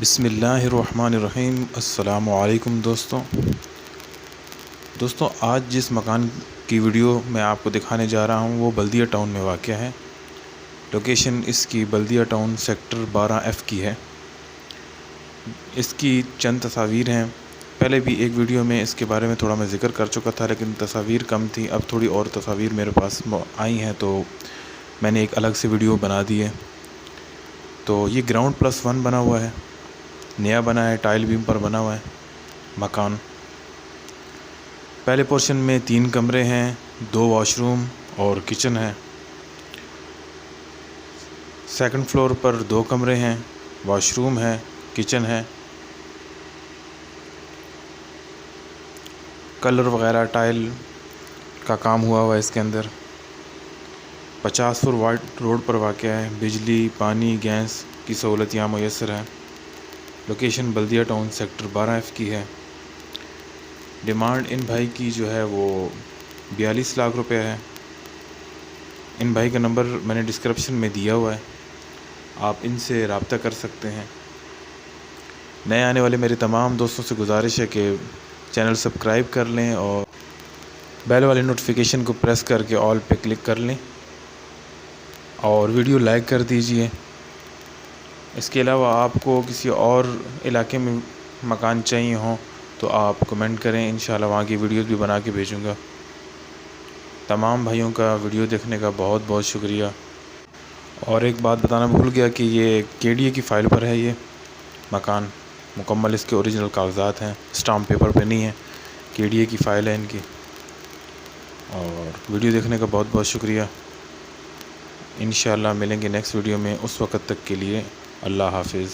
بسم اللہ الرحمن الرحیم۔ السلام علیکم دوستوں، آج جس مکان کی ویڈیو میں آپ کو دکھانے جا رہا ہوں وہ بلدیہ ٹاؤن میں واقع ہے۔ لوکیشن اس کی بلدیہ ٹاؤن سیکٹر 12F کی ہے۔ اس کی چند تصاویر ہیں۔ پہلے بھی ایک ویڈیو میں اس کے بارے میں تھوڑا میں ذکر کر چکا تھا، لیکن تصاویر کم تھی۔ اب تھوڑی اور تصاویر میرے پاس آئی ہیں تو میں نے ایک الگ سے ویڈیو بنا دی ہے۔ تو یہ گراؤنڈ +1 بنا ہوا ہے، نیا بنا ہے، ٹائل بیم پر بنا ہوا ہے مکان۔ پہلے پورشن میں 3 کمرے ہیں، 2 واش روم اور کچن ہے۔ سیکنڈ فلور پر 2 کمرے ہیں، واش روم ہے، کچن ہے۔ کلر وغیرہ ٹائل کا کام ہوا ہوا ہے اس کے اندر۔ 50 فٹ وائڈ روڈ پر واقع ہے۔ بجلی، پانی، گیس کی سہولت یہاں میسر ہے۔ لوکیشن بلدیہ ٹاؤن سیکٹر 12F کی ہے۔ ڈیمانڈ ان بھائی کی جو ہے وہ 42 لاکھ روپے ہے۔ ان بھائی کا نمبر میں نے ڈسکرپشن میں دیا ہوا ہے، آپ ان سے رابطہ کر سکتے ہیں۔ نئے آنے والے میرے تمام دوستوں سے گزارش ہے کہ چینل سبسکرائب کر لیں اور بیل والی نوٹیفیکیشن کو پریس کر کے آل پہ کلک کر لیں اور ویڈیو لائک کر دیجئے۔ اس کے علاوہ آپ کو کسی اور علاقے میں مکان چاہیے ہوں تو آپ کمنٹ کریں، انشاءاللہ وہاں کی ویڈیوز بھی بنا کے بھیجوں گا۔ تمام بھائیوں کا ویڈیو دیکھنے کا بہت بہت شکریہ۔ اور ایک بات بتانا بھول گیا کہ یہ KDA کی فائل پر ہے، یہ مکان مکمل اس کے اوریجنل کاغذات ہیں، اسٹامپ پیپر پہ نہیں ہے، KDA کی فائل ہے ان کی۔ اور ویڈیو دیکھنے کا بہت بہت شکریہ۔ انشاءاللہ ملیں گے نیکسٹ ویڈیو میں، اس وقت تک کے لیے اللہ حافظ۔